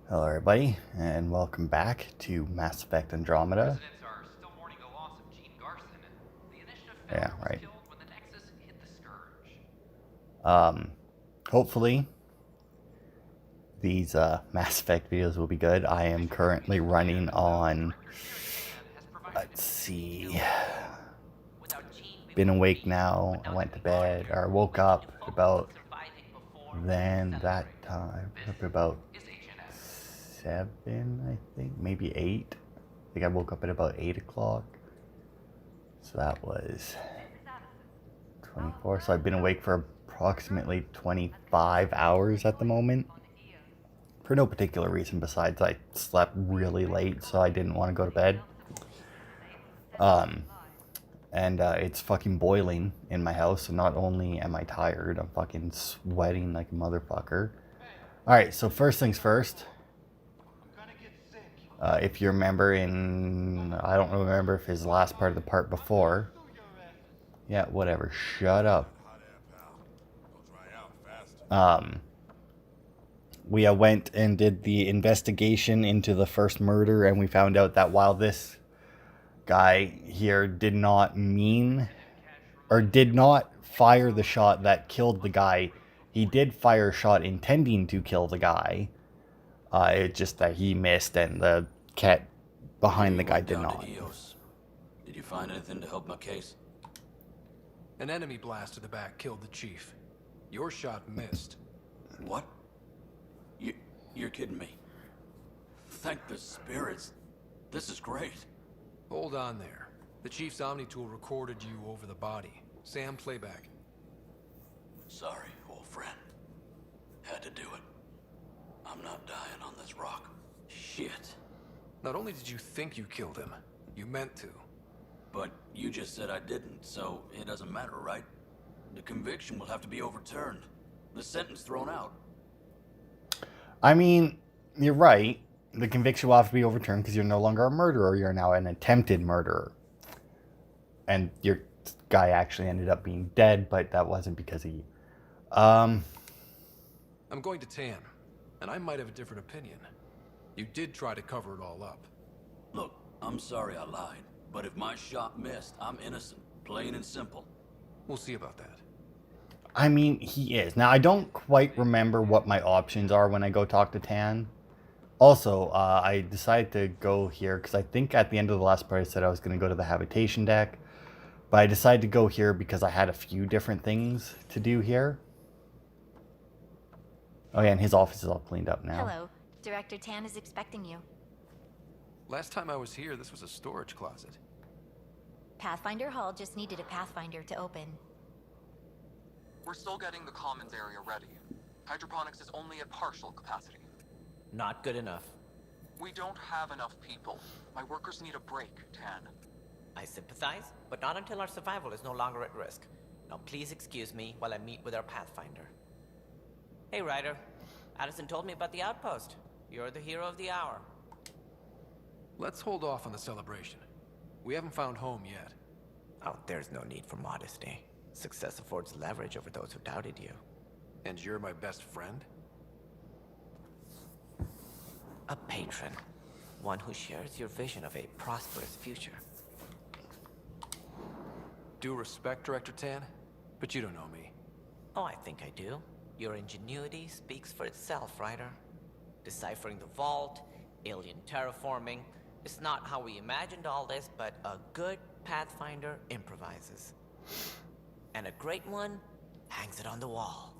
Hello everybody, and welcome back to Mass Effect Andromeda. Residents are still mourning the loss of Gene Garson. The initiative Yeah, founder was right. killed when the Nexus hit the Scourge. Hopefully these Mass Effect videos will be good. I am currently running on, let's see, been awake now. I went to bed, or woke up at about that time, up about 7, I think, maybe 8. I think I woke up at about 8 o'clock. So that was 24. So I've been awake for approximately 25 hours at the moment. For no particular reason besides I slept really late, so I didn't want to go to bed. And it's fucking boiling in my house, so not only am I tired, I'm fucking sweating like a motherfucker. Alright, so first things first. If you remember I don't remember if his last part of the part before. Yeah, whatever, shut up. We went and did the investigation into the first murder, and we found out that while this guy here did not fire the shot that killed the guy, he did fire a shot intending to kill the guy. It's just that he missed and the cat behind the guy did not. Did you find anything to help my case? An enemy blast to the back killed the chief. Your shot missed. What? You're kidding me. Thank the spirits. This is great. Hold on there. The chief's Omni tool recorded you over the body. Sam, playback. Sorry, old friend. Had to do it. I'm not dying on this rock. Shit. Not only did you think you killed him, you meant to. But you just said I didn't, so it doesn't matter, right? The conviction will have to be overturned. The sentence thrown out. I mean, you're right. The conviction will have to be overturned because you're no longer a murderer. You're now an attempted murderer. And your guy actually ended up being dead, but that wasn't because of you. I'm going to Tan, and I might have a different opinion. You did try to cover it all up. Look, I'm sorry I lied, but if my shot missed, I'm innocent. Plain and simple. We'll see about that. I mean, he is. Now, I don't quite remember what my options are when I go talk to Tan. Also, I decided to go here because I think at the end of the last part I said I was going to go to the habitation deck. But I decided to go here because I had a few different things to do here. Oh yeah, and his office is all cleaned up now. Hello. Director Tan is expecting you. Last time I was here, this was a storage closet. Pathfinder Hall just needed a Pathfinder to open. We're still getting the commons area ready. Hydroponics is only at partial capacity. Not good enough. We don't have enough people. My workers need a break, Tan. I sympathize, but not until our survival is no longer at risk. Now please excuse me while I meet with our Pathfinder. Hey Ryder, Addison told me about the outpost. You're the hero of the hour. Let's hold off on the celebration. We haven't found home yet. Oh, there's no need for modesty. Success affords leverage over those who doubted you. And you're my best friend? A patron. One who shares your vision of a prosperous future. Due respect, Director Tan, but you don't know me. Oh, I think I do. Your ingenuity speaks for itself, Ryder. Deciphering the vault, alien terraforming. It's not how we imagined all this, but a good Pathfinder improvises. And a great one hangs it on the wall.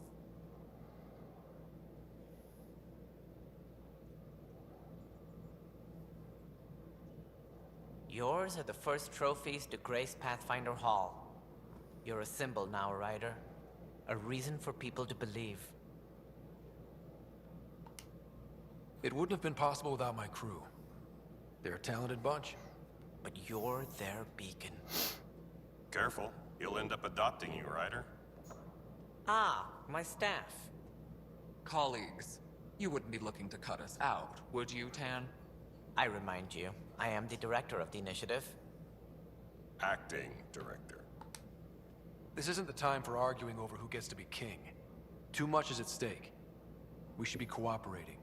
Yours are the first trophies to grace Pathfinder Hall. You're a symbol now, Ryder. A reason for people to believe. It wouldn't have been possible without my crew. They're a talented bunch. But you're their beacon. Careful, he'll end up adopting you, Ryder. Ah, my staff. Colleagues, you wouldn't be looking to cut us out, would you, Tan? I remind you, I am the director of the initiative. Acting director. This isn't the time for arguing over who gets to be king. Too much is at stake. We should be cooperating.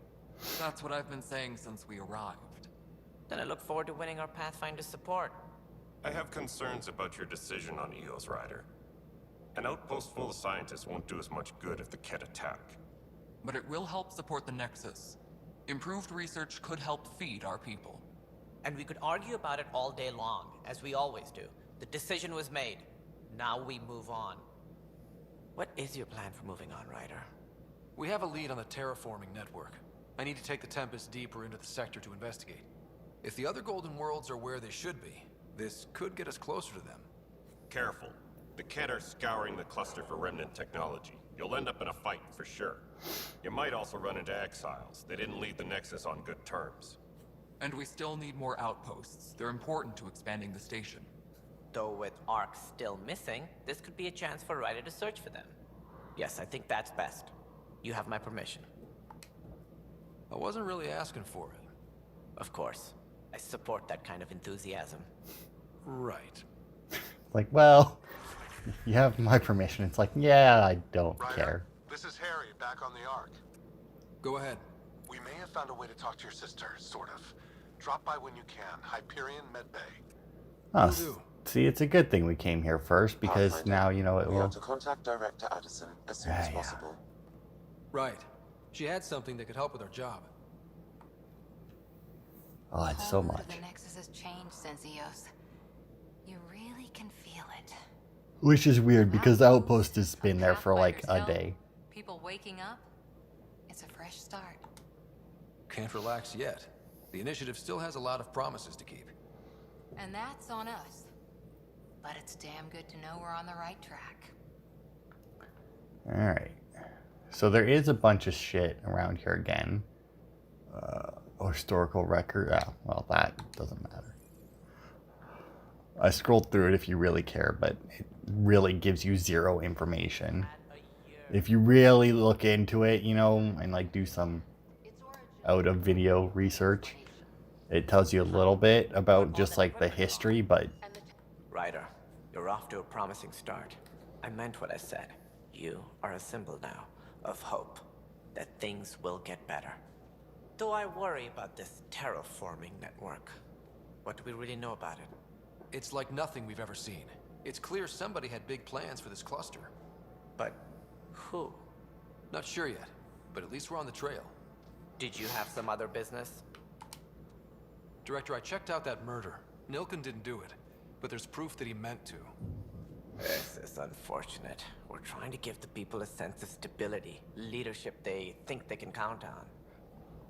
That's what I've been saying since we arrived. Then I look forward to winning our Pathfinder support. I have concerns about your decision on EOS, Ryder. An outpost full of scientists won't do us much good if the Kett attack. But it will help support the Nexus. Improved research could help feed our people. And we could argue about it all day long, as we always do. The decision was made. Now we move on. What is your plan for moving on, Ryder? We have a lead on the terraforming network. I need to take the Tempest deeper into the sector to investigate. If the other Golden Worlds are where they should be, this could get us closer to them. Careful. The Kett are scouring the cluster for remnant technology. You'll end up in a fight, for sure. You might also run into exiles. They didn't leave the Nexus on good terms. And we still need more outposts. They're important to expanding the station. Though with Ark still missing, this could be a chance for Ryder to search for them. Yes, I think that's best. You have my permission. I wasn't really asking for it. Of course. I support that kind of enthusiasm. Right. Like, well, you have my permission. It's like, yeah, I don't Ryder, care. this is Harry, back on the Ark. Go ahead. We may have found a way to talk to your sister, sort of. Drop by when you can. Hyperion Medbay. Oh, Will do. see, it's a good thing we came here first, because Pathfinder, now, you know, it we will... are to contact Director Addison as soon as Yeah. possible. Right. She had something that could help with our job. Oh, it's so much. The Nexus has changed since EOS. You really can feel it. Which is weird, because the outpost has been there for like a day. People waking up. It's a fresh start. Can't relax yet. The initiative still has a lot of promises to keep. And that's on us. But it's damn good to know we're on the right track. Alright. So there is a bunch of shit around here again. Historical record. Oh, well, that doesn't matter. I scrolled through it if you really care, but it really gives you zero information. If you really look into it, you know, and like do some out of video research, it tells you a little bit about just like the history, but Ryder, you're off to a promising start. I meant what I said. You are a symbol now of hope that things will get better. Though I worry about this terraforming network. What do we really know about it? It's like nothing we've ever seen. It's clear somebody had big plans for this cluster. But who? Not sure yet, but at least we're on the trail. Did you have some other business? Director, I checked out that murder. Nilken didn't do it, but there's proof that he meant to. This is unfortunate. We're trying to give the people a sense of stability, leadership they think they can count on.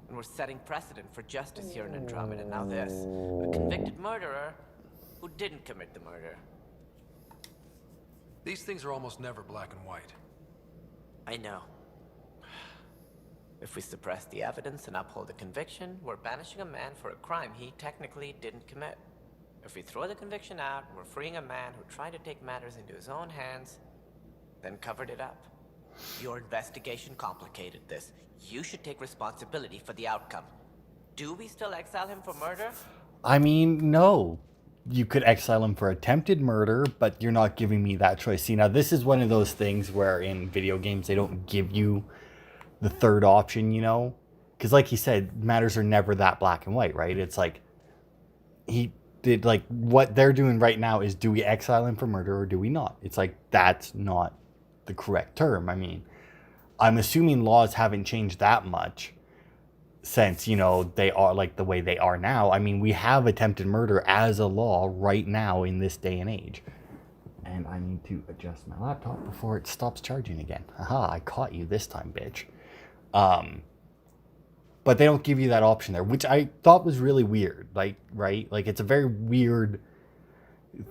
And we're setting precedent for justice here in Andromeda. Now this, a convicted murderer who didn't commit the murder. These things are almost never black and white. I know. If we suppress the evidence and uphold the conviction, we're banishing a man for a crime he technically didn't commit. If we throw the conviction out, we're freeing a man who tried to take matters into his own hands, then covered it up. Your investigation complicated this. You should take responsibility for the outcome. Do we still exile him for murder? I mean, no. You could exile him for attempted murder, but you're not giving me that choice. See, now this is one of those things where in video games they don't give you the third option, you know? Because like he said, matters are never that black and white, right? It's like, he did, like, what they're doing right now is, do we exile him for murder or do we not? It's like, that's not the correct term. I mean, I'm assuming laws haven't changed that much since, you know, they are like the way they are now. I mean, we have attempted murder as a law right now in this day and age. And I need to adjust my laptop before it stops charging again. Haha, I caught you this time, bitch. But they don't give you that option there, which I thought was really weird. Like, right? Like, it's a very weird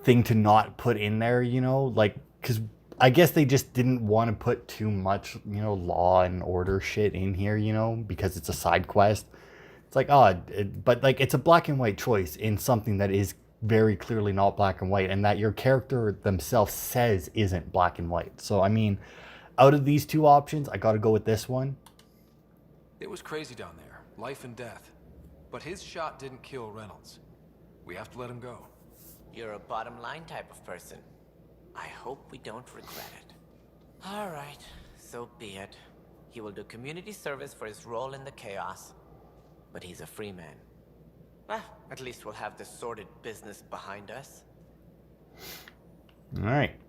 thing to not put in there, you know? Like, because I guess they just didn't want to put too much, you know, law and order shit in here, you know, because it's a side quest. It's like, oh, but like, it's a black and white choice in something that is very clearly not black and white, and that your character themselves says isn't black and white. So, I mean, out of these two options, I got to go with this one. It was crazy down there, life and death. But his shot didn't kill Reynolds. We have to let him go. You're a bottom line type of person. I hope we don't regret it. All right, so be it. He will do community service for his role in the chaos. but he's a free man. Well, at least we'll have this sordid business behind us. Alright.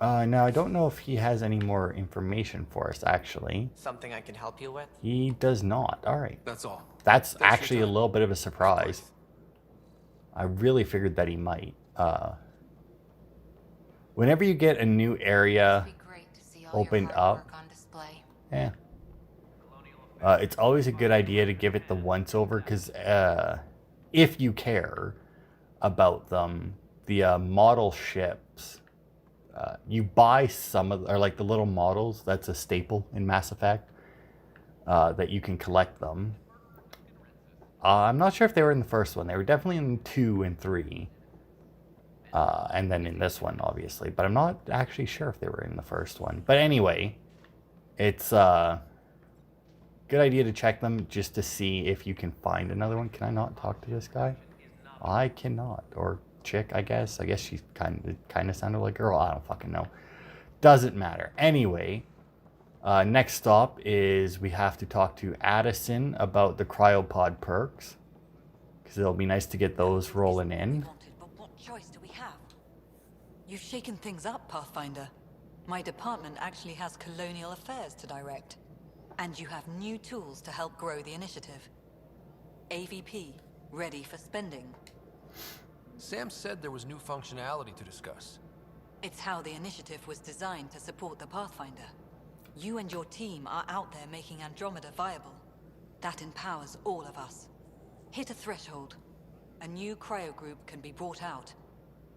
Now, I don't know if he has any more information for us, actually. Something I can help you with? He does not. Alright. That's all. That's Thanks for your actually a time. little bit of a surprise. Of course. I really figured that he might. Whenever you get a new area It'd be great to see all opened your hard up, work on display. yeah. It's always a good idea to give it the once over, because if you care about them, the model ships, you buy some of, or like the little models, that's a staple in Mass Effect, that you can collect them. I'm not sure if they were in the first one. They were definitely in 2 and 3. And then in this one, obviously. But I'm not actually sure if they were in the first one. But anyway, it's a good idea to check them just to see if you can find another one. Can I not talk to this guy? I cannot. Or chick, I guess. I guess she kind of sounded like a girl. I don't fucking know. Doesn't matter. Anyway, next stop is we have to talk to Addison about the cryopod perks. Because it'll be nice to get those rolling in. But what choice do we have? You've shaken things up, Pathfinder. My department actually has colonial affairs to direct. And you have new tools to help grow the initiative. AVP, ready for spending. Sam said there was new functionality to discuss. It's how the initiative was designed to support the Pathfinder. You and your team are out there making Andromeda viable. That empowers all of us. Hit a threshold. A new cryo group can be brought out.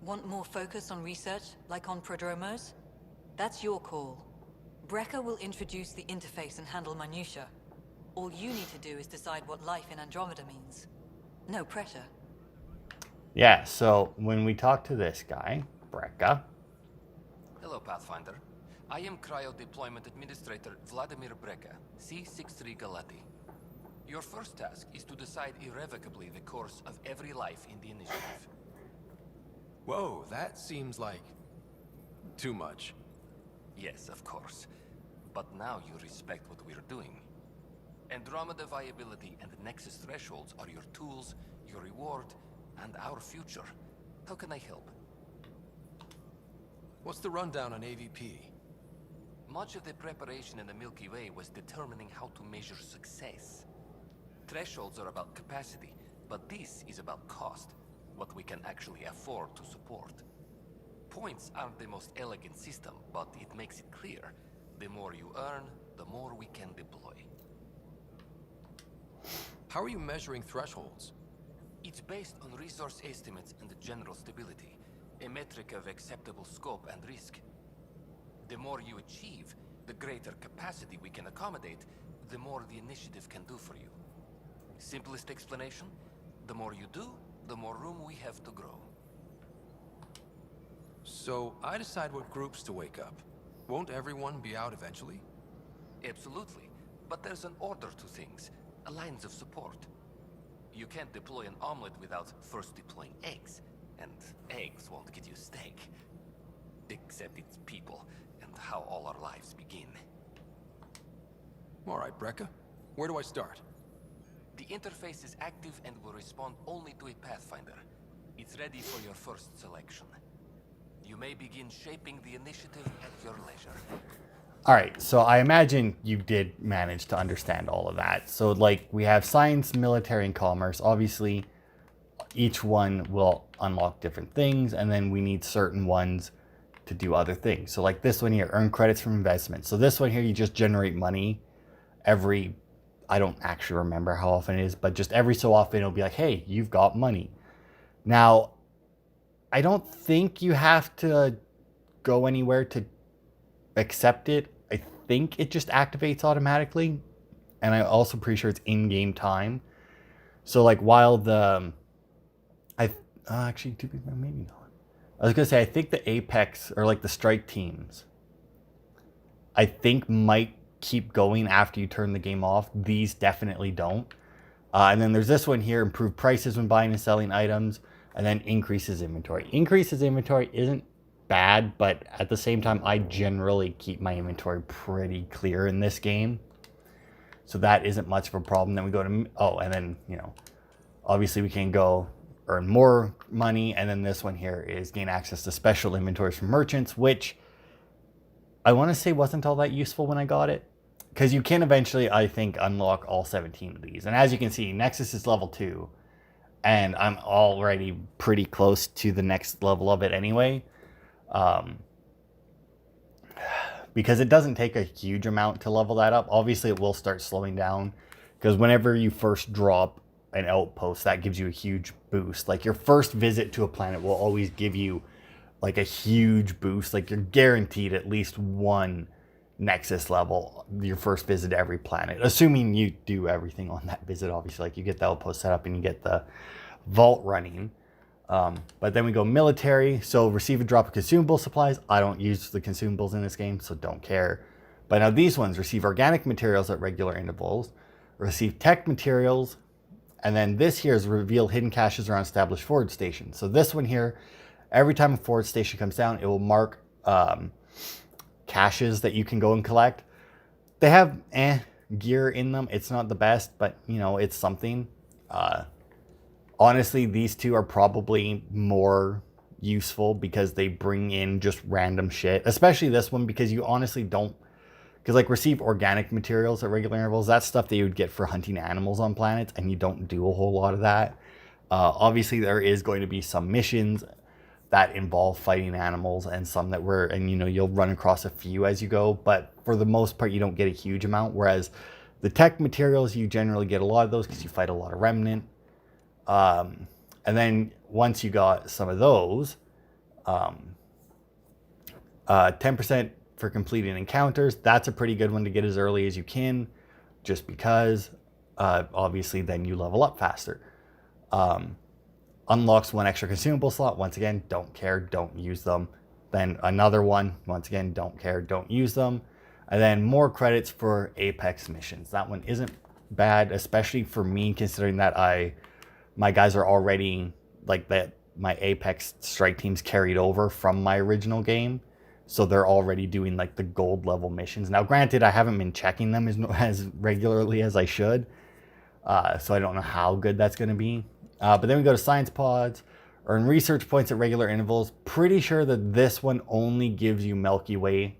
Want more focus on research, like on Prodromos? That's your call. Brecker will introduce the interface and handle minutiae. All you need to do is decide what life in Andromeda means. No pressure. Yeah, so when we talk to this guy, Brecker. Hello, Pathfinder. I am Cryo Deployment Administrator Vladimir Breka, C-63 Galati. Your first task is to decide irrevocably the course of every life in the initiative. Whoa, that seems like too much. Yes, of course. But now you respect what we're doing. Andromeda viability and Nexus thresholds are your tools, your reward, and our future. How can I help? What's the rundown on AVP? Much of the preparation in the Milky Way was determining how to measure success. Thresholds are about capacity, but this is about cost, what we can actually afford to support. Points aren't the most elegant system, but it makes it clear. The more you earn, the more we can deploy. How are you measuring thresholds? It's based on resource estimates and general stability, a metric of acceptable scope and risk. The more you achieve, the greater capacity we can accommodate, the more the initiative can do for you. Simplest explanation, the more you do, the more room we have to grow. So I decide what groups to wake up. Won't everyone be out eventually? Absolutely, but there's an order to things, lines of support. You can't deploy an omelet without first deploying eggs, and eggs won't get you steak. Except it's people, and how all our lives begin. All right, Breca. Where do I start? The interface is active and will respond only to a Pathfinder. It's ready for your first selection. You may begin shaping the initiative at your leisure. All right, so I imagine you did manage to understand all of that. So, like, we have science, military, and commerce. Obviously, each one will unlock different things, and then we need certain ones to do other things. So, like this one here, earn credits from investments. So this one here, you just generate money every, I don't actually remember how often it is, but just every so often it'll be like, hey, you've got money. Now, I don't think you have to go anywhere to accept it. I think it just activates automatically. And I'm also pretty sure it's in-game time. So like while the, actually, maybe not. I was gonna say, I think the Apex or like the strike teams, I think might keep going after you turn the game off. These definitely don't. And then there's this one here, improve prices when buying and selling items, and then increases inventory. Increases inventory isn't bad, but at the same time, I generally keep my inventory pretty clear in this game. So that isn't much of a problem. Then we go to, oh, and then, you know, obviously we can go earn more money. And then this one here is gain access to special inventories from merchants, which I want to say wasn't all that useful when I got it. Because you can eventually, I think, unlock all 17 of these. And as you can see, Nexus is level 2. And I'm already pretty close to the next level of it anyway. Because it doesn't take a huge amount to level that up. Obviously, it will start slowing down. Because whenever you first drop an outpost, that gives you a huge boost. Like, your first visit to a planet will always give you, like, a huge boost. Like, you're guaranteed at least one Nexus level your first visit to every planet. Assuming you do everything on that visit, obviously. Like, you get the outpost set up and you get the vault running. But then we go military. So receive a drop of consumable supplies. I don't use the consumables in this game, so don't care. But now these ones receive organic materials at regular intervals, receive tech materials, and then this here is reveal hidden caches around established forward stations. So this one here, every time a forward station comes down, it will mark caches that you can go and collect. They have gear in them. It's not the best, but you know, it's something. Honestly, these two are probably more useful because they bring in just random shit. Especially this one, because you honestly don't... Because, like, receive organic materials at regular intervals. That's stuff that you would get for hunting animals on planets, and you don't do a whole lot of that. Obviously, there is going to be some missions that involve fighting animals, and some that were... And, you know, you'll run across a few as you go. But for the most part, you don't get a huge amount. Whereas the tech materials, you generally get a lot of those because you fight a lot of remnant. And then once you got some of those, 10% for completing encounters. That's a pretty good one to get as early as you can, just because obviously then you level up faster. Unlocks one extra consumable slot. Once again, don't care, don't use them. Then another one, once again, don't care, don't use them. And then more credits for Apex missions. That one isn't bad, especially for me, considering that my guys are already, like, that my Apex strike teams carried over from my original game. So they're already doing, like, the gold level missions. Now, granted, I haven't been checking them as regularly as I should. So I don't know how good that's going to be. But then we go to science pods. Earn research points at regular intervals. Pretty sure that this one only gives you Milky Way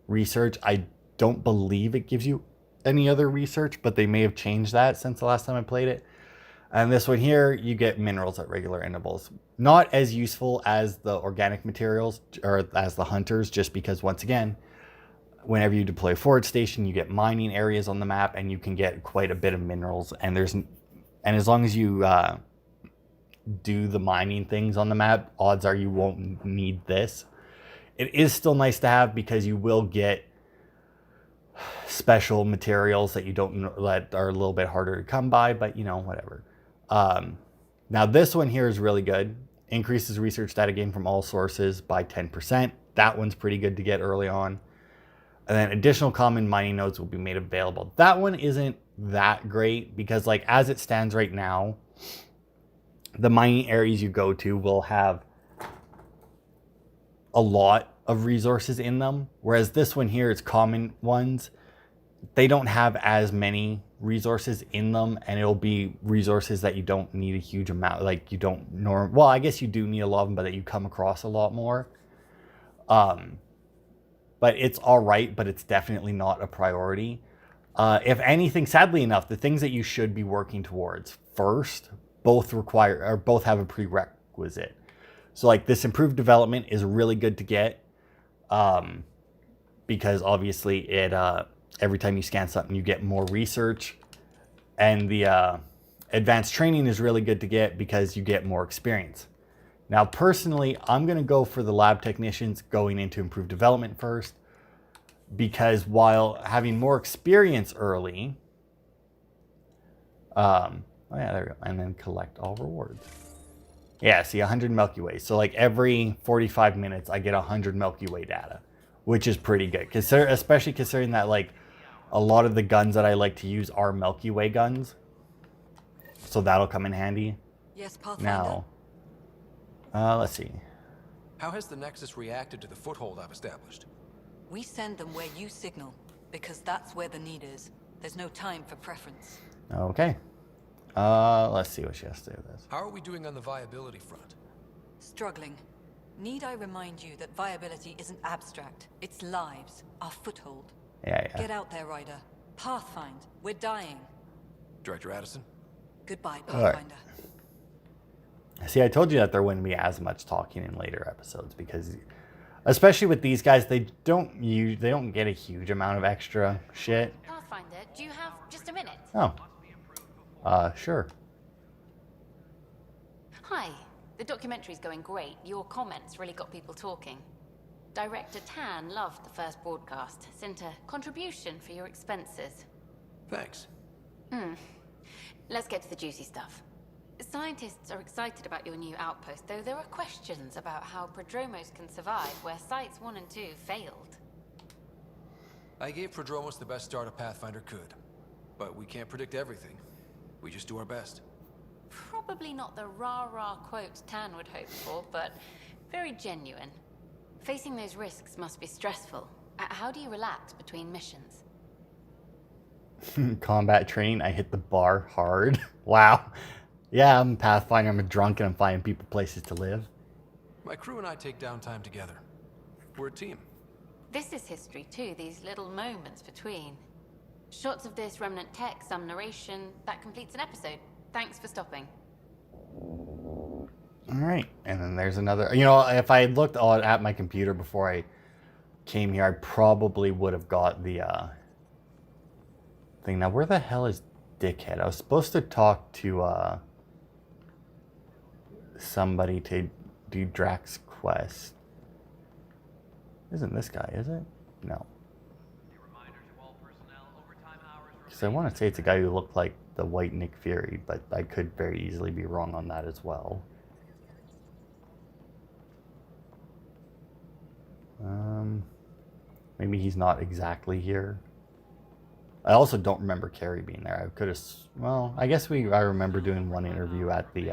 research. I don't believe it gives you any other research, but they may have changed that since the last time I played it. And this one here, you get minerals at regular intervals. Not as useful as the organic materials or as the hunters, just because, once again, whenever you deploy a forward station, you get mining areas on the map and you can get quite a bit of minerals. And as long as you do the mining things on the map, odds are you won't need this. It is still nice to have because you will get special materials that that are a little bit harder to come by, but you know, whatever. Now this one here is really good. Increases research data gain from all sources by 10%. That one's pretty good to get early on. And then additional common mining nodes will be made available. That one isn't that great because, like, as it stands right now, the mining areas you go to will have a lot of resources in them. Whereas this one here, it's common ones. They don't have as many resources in them, and it'll be resources that you don't need a huge amount. Like, you don't well, I guess you do need a lot of them, but that you come across a lot more. But it's all right, but it's definitely not a priority. If anything, sadly enough, the things that you should be working towards first both have a prerequisite. So, like, this improved development is really good to get, because obviously it every time you scan something, you get more research. And the advanced training is really good to get because you get more experience. Now, personally, I'm going to go for the lab technicians going into improved development first, because while having more experience early, oh yeah, there we go. And then collect all rewards. Yeah, see, 100 Milky Way. So, like, every 45 minutes, I get 100 Milky Way data, which is pretty good. Especially considering that, like, a lot of the guns that I like to use are Milky Way guns. So that'll come in handy. Yes, Pathfinder. Now, let's see. How has the Nexus reacted to the foothold I've established? We send them where you signal, because that's where the need is. There's no time for preference. Okay. Let's see what she has to say with this. How are we doing on the viability front? Struggling. Need I remind you that viability isn't abstract? It's lives, our foothold. Yeah. Get out there, Ryder. Pathfind. We're dying. Director Addison? Goodbye, All right. Pathfinder. See, I told you that there wouldn't be as much talking in later episodes because, especially with these guys, they don't get a huge amount of extra shit. Pathfinder, do you have just a minute? Oh. Sure. Hi. The documentary's going great. Your comments really got people talking. Director Tan loved the first broadcast. Sent a contribution for your expenses. Thanks. Let's get to the juicy stuff. Scientists are excited about your new outpost, though there are questions about how Prodromos can survive where Sites 1 and 2 failed. I gave Prodromos the best start a Pathfinder could. But we can't predict everything. We just do our best. Probably not the rah-rah quote Tan would hope for, but very genuine. Facing those risks must be stressful. How do you relax between missions? Combat training, I hit the bar hard. Wow. Yeah, I'm Pathfinder, I'm a drunk, and I'm finding people places to live. My crew and I take downtime together. We're a team. This is history too, these little moments between. Shots of this remnant tech, some narration, that completes an episode. Thanks for stopping. Alright, and then there's another... You know, if I had looked at my computer before I came here, I probably would have got the thing. Now, where the hell is Dickhead? I was supposed to talk to somebody to do Drax's quest. Isn't this guy, is it? No. Because I want to say it's a guy who looked like the white Nick Fury, but I could very easily be wrong on that as well. Maybe he's not exactly here. I also don't remember Carrie being there. I could have... Well, I guess I remember doing one interview at the...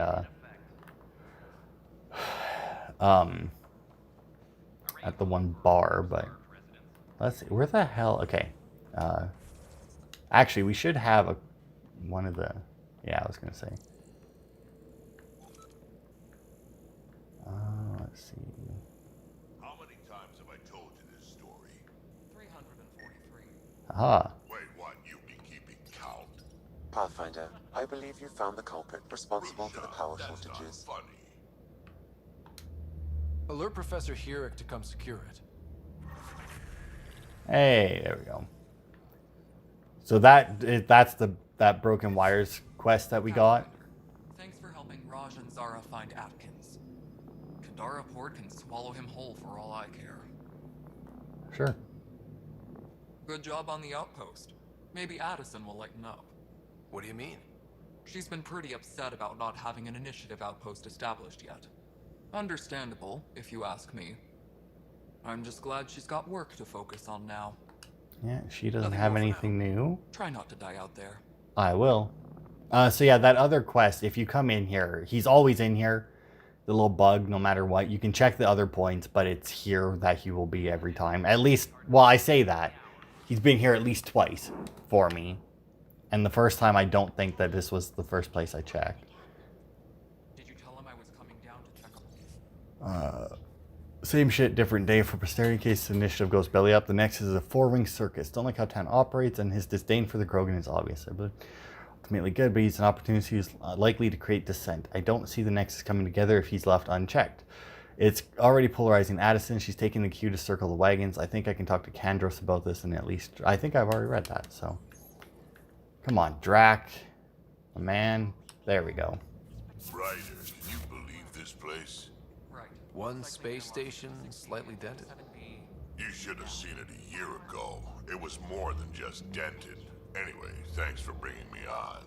at the one bar, but... Let's see. Where the hell... Okay. Actually, we should have one of the... Yeah, I was going to say. Let's see. How many times have I told you this story? 343. Aha. Wait, what? You've been keeping count? Pathfinder, I believe you found the culprit responsible for the power That's shortages. not funny. Alert Professor Herrick to come secure it. Hey, there we go. So that's that broken wires quest that we got. Thanks for helping Raj and Zara find Atkins. Kadara Port can swallow him whole for all I care. Sure. Good job on the outpost. Maybe Addison will lighten up. What do you mean? She's been pretty upset about not having an initiative outpost established yet. Understandable, if you ask me. I'm just glad she's got work to focus on now. Yeah, she doesn't Nothing have more for anything new. Try not to die out there. I will. So yeah, that other quest, if you come in here, he's always in here. The little bug, no matter what. You can check the other points, but it's here that he will be every time. At least, well, I say that. He's been here at least twice for me. And the first time, I don't think that this was the first place I checked. Did you tell him I was coming down to check up? Same shit, different day. For posterity, in case the initiative goes belly up, the Nexus is a four-ring circus. Don't like how Tan operates, and his disdain for the Krogan is obvious. But ultimately good, but he's an opportunity who's likely to create dissent. I don't see the Nexus coming together if he's left unchecked. It's already polarizing Addison. She's taking the cue to circle the wagons. I think I can talk to Kandros about this, and at least I think I've already read that. So, come on, Drac, a man. There we go. Ryder, can you believe this place? Right. One space station, slightly dented. 7B. You should have seen it a year ago. It was more than just dented. Anyway, thanks for bringing me on.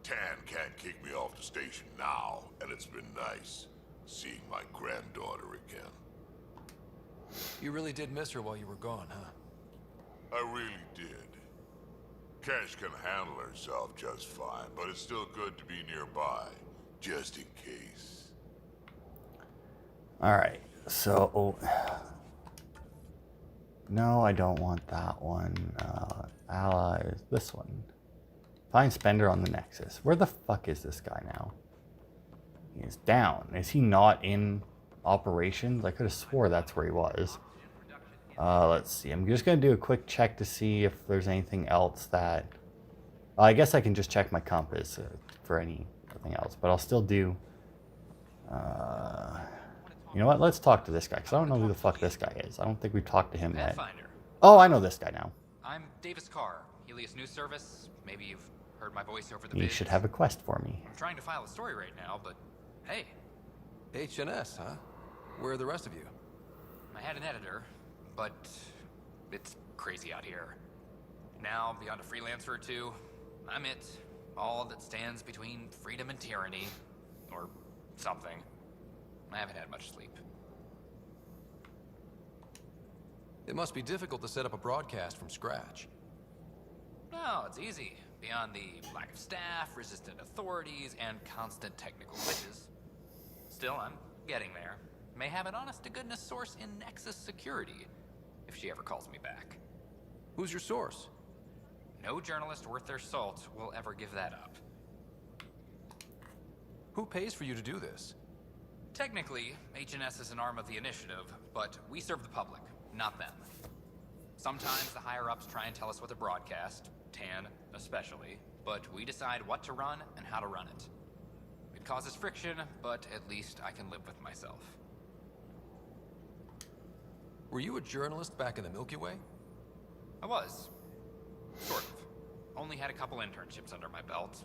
Tan can't kick me off the station now, and it's been nice seeing my granddaughter again. You really did miss her while you were gone, huh? I really did. Cash can handle herself just fine, but it's still good to be nearby, just in case. All right, so No, I don't want that one. Allies, this one. Find Spender on the Nexus. Where the fuck is this guy now? He is down. Is he not in operations? I could have swore that's where he was. Let's see. I'm just going to do a quick check to see if there's anything else that... I guess I can just check my compass for anything else. But I'll still do... you know what? Let's talk to this guy. Because I don't know who the fuck this guy is. I don't think we've talked to him yet. Oh, I know this guy now. I'm Davis Carr, Helios News Service. Maybe you've heard my voice over the You vids. should have a quest for me. I'm trying to file a story right now, but hey. HNS, huh? Where are the rest of you? I had an editor, but it's crazy out here. Now, beyond a freelancer or two, I'm it. All that stands between freedom and tyranny. Or something. I haven't had much sleep. It must be difficult to set up a broadcast from scratch. No, it's easy. Beyond the lack of staff, resistant authorities, and constant technical glitches. Still, I'm getting there. May have an honest-to-goodness source in Nexus security, if she ever calls me back. Who's your source? No journalist worth their salt will ever give that up. Who pays for you to do this? Technically, HNS is an arm of the initiative, but we serve the public, not them. Sometimes the higher-ups try and tell us what to broadcast, Tan especially, but we decide what to run and how to run it. It causes friction, but at least I can live with myself. Were you a journalist back in the Milky Way? I was. Sort of. Only had a couple internships under my belt.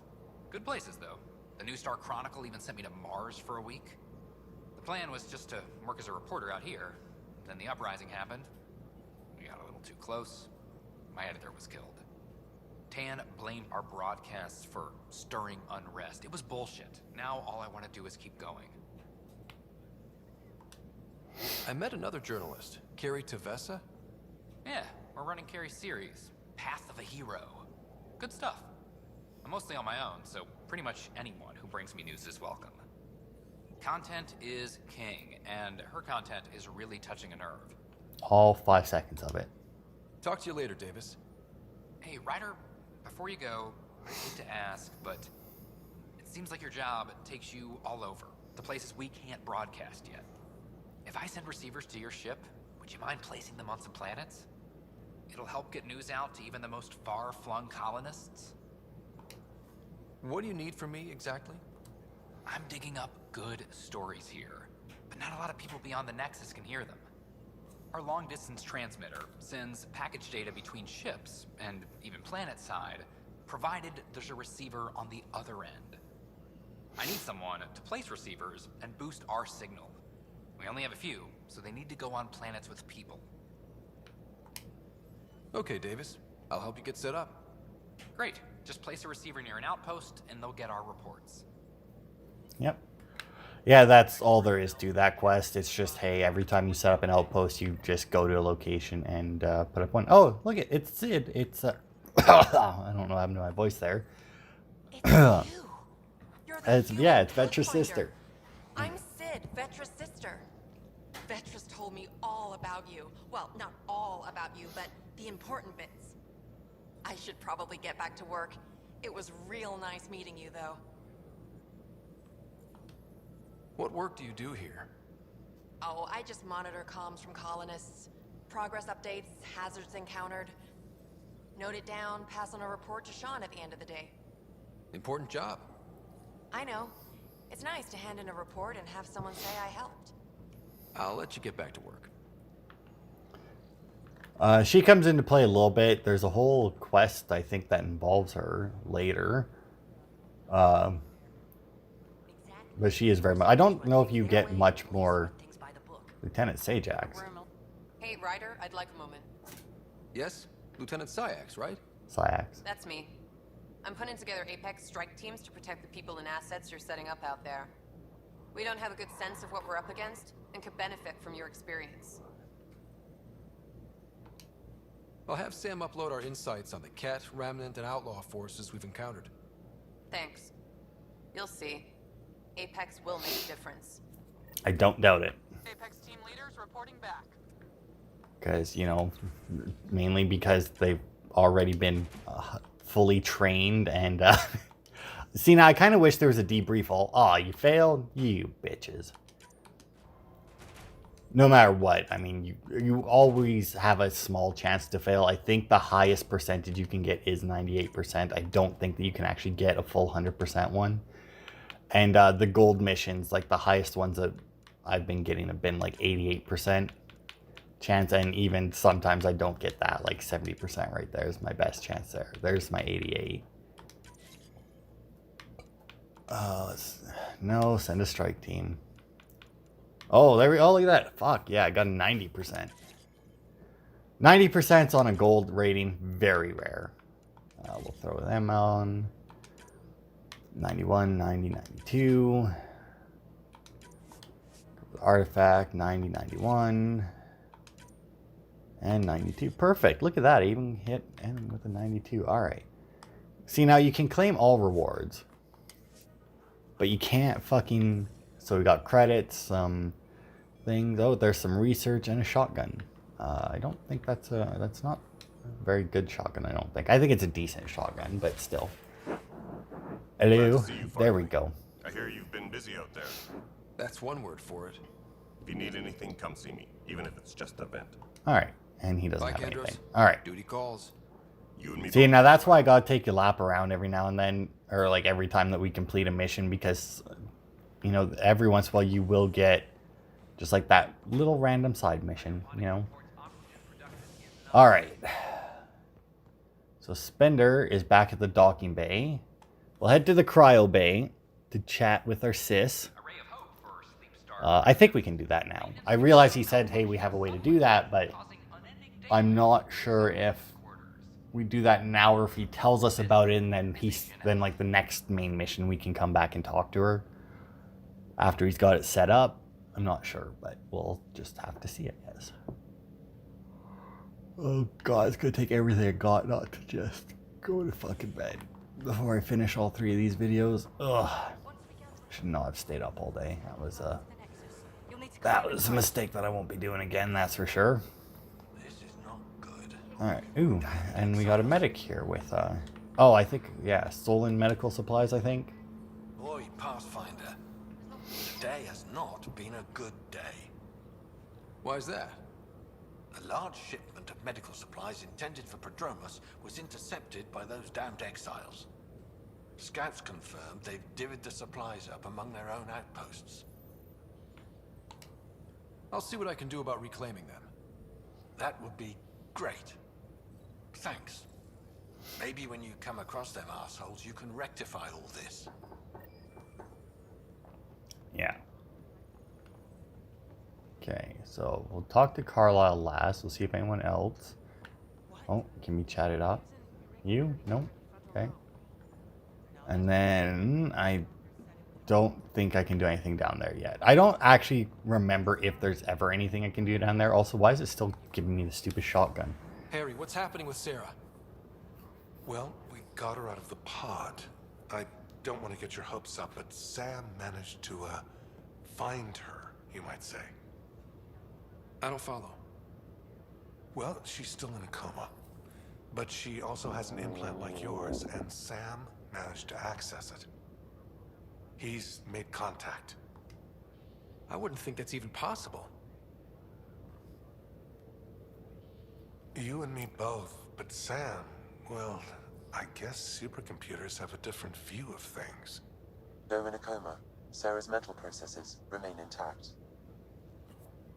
Good places, though. The New Star Chronicle even sent me to Mars for a week. The plan was just to work as a reporter out here. Then the uprising happened. We got a little too close. My editor was killed. Tan blamed our broadcasts for stirring unrest. It was bullshit. Now all I want to do is keep going. I met another journalist, Carrie Tavessa. Yeah, we're running Carrie's series, Path of a Hero. Good stuff. I'm mostly on my own, so pretty much anyone who brings me news is welcome. Content is king, and her content is really touching a nerve. All 5 seconds of it. Talk to you later, Davis. Hey, Ryder, before you go, I hate to ask, but it seems like your job takes you all over, the places we can't broadcast yet. If I send receivers to your ship, would you mind placing them on some planets? It'll help get news out to even the most far-flung colonists. What do you need from me, exactly? I'm digging up good stories here, but not a lot of people beyond the Nexus can hear them. Our long-distance transmitter sends package data between ships, and even planet-side, provided there's a receiver on the other end. I need someone to place receivers and boost our signal. We only have a few, so they need to go on planets with people. Okay, Davis. I'll help you get set up. Great. Just place a receiver near an outpost, and they'll get our reports. Yep. Yeah, that's all there is to that quest. It's just, hey, every time you set up an outpost, you just go to a location and put up one. Oh, look, it's Sid. It's, I don't know what happened to my voice there. It's you. You're the It's Vetra's sister. I'm Sid, Vetra's sister. Vetra's told me all about you. Well, not all about you, but the important bits. I should probably get back to work. It was real nice meeting you, though. What work do you do here? Oh, I just monitor comms from colonists. Progress updates, hazards encountered. Note it down, pass on a report to Sean at the end of the day. Important job. I know. It's nice to hand in a report and have someone say I helped. I'll let you get back to work. She comes into play a little bit. There's a whole quest, I think, that involves her later. But she is very much... I don't know if you get much more Lieutenant Sajax. Hey, Ryder, I'd like a moment. Yes? Lieutenant Syax, right? Syax. That's me. I'm putting together Apex strike teams to protect the people and assets you're setting up out there. We don't have a good sense of what we're up against, and could benefit from your experience. I'll have Sam upload our insights on the Cat, Remnant, and Outlaw forces we've encountered. Thanks. You'll see. Apex will make a difference. I don't doubt it. Apex team leaders reporting back. Because, you know, mainly because they've already been fully trained and... See, now I kind of wish there was a debrief. Aw, you failed? You bitches. No matter what, I mean, you always have a small chance to fail. I think the highest percentage you can get is 98%. I don't think that you can actually get a full 100% one. And the gold missions, like the highest ones that I've been getting have been like 88% chance. And even sometimes I don't get that, like 70% right there is my best chance there. There's my 88. No, send a strike team. Oh, there we go. Oh, look at that. Fuck, yeah, I got a 90%. 90% on a gold rating. Very rare. We'll throw them on. 91, 90, 92. Artifact, 90, 91. And 92. Perfect. Look at that. I even hit and with a 92. All right. See, now you can claim all rewards. But you can't fucking... So we got credits, some things. Oh, there's some research and a shotgun. I don't think that's not a very good shotgun, I don't think. I think it's a decent shotgun, but still. Hello. There we go. I hear you've been busy out there. That's one word for it. If you need anything, come see me, even if it's just a vent. Alright. And he doesn't Like have Andros. anything. Alright. Duty calls. You and me See, both. now that's why I gotta take a lap around every now and then, or like every time that we complete a mission, because, you know, every once in a while you will get just like that little random side mission, you know. Alright. So Spender is back at the docking bay. We'll head to the cryo bay to chat with our sis. I think we can do that now. I realize he said, hey, we have a way to do that, but I'm not sure if we do that now or if he tells us about it and then like the next main mission we can come back and talk to her after he's got it set up. I'm not sure, but we'll just have to see, I guess. Oh god, it's gonna take everything I got not to just go to fucking bed before I finish all 3 of these videos. Ugh. Should not have stayed up all day. That was a mistake that I won't be doing again, that's for sure. This is not good. Alright, ooh, and we got a medic here with, oh, I think, yeah, stolen medical supplies, I think. Boy, Pathfinder. Today has not been a good day. Why is that? A large shipment of medical supplies intended for Prodromos was intercepted by those damned exiles. Scouts confirmed they've divvied the supplies up among their own outposts. I'll see what I can do about reclaiming them. That would be great. Thanks. Maybe when you come across them assholes, you can rectify all this. Yeah. Okay, so we'll talk to Carlisle last. We'll see if anyone else... Oh, can we chat it up? You? No? Okay. And then I don't think I can do anything down there yet. I don't actually remember if there's ever anything I can do down there. Also, why is it still giving me the stupid shotgun? Harry, what's happening with Sarah? Well, we got her out of the pod. I don't want to get your hopes up, but Sam managed to, find her, you might say. I don't follow. Well, she's still in a coma. But she also has an implant like yours, and Sam managed to access it. He's made contact. I wouldn't think that's even possible. You and me both, but Sam, well, I guess supercomputers have a different view of things. Though in a coma, Sarah's mental processes remain intact.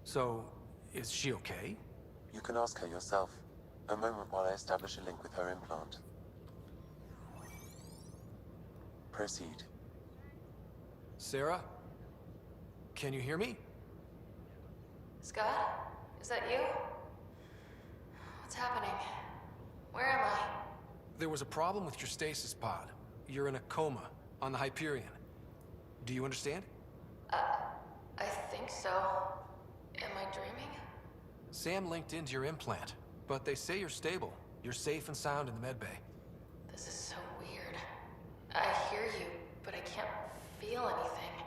So, is she okay? You can ask her yourself. A moment while I establish a link with her implant. Proceed. Sarah? Can you hear me? Scott? Is that you? What's happening? Where am I? There was a problem with your stasis pod. You're in a coma on the Hyperion. Do you understand? I think so. Am I dreaming? Sam linked into your implant, but they say you're stable. You're safe and sound in the medbay. This is so weird. I hear you, but I can't feel anything.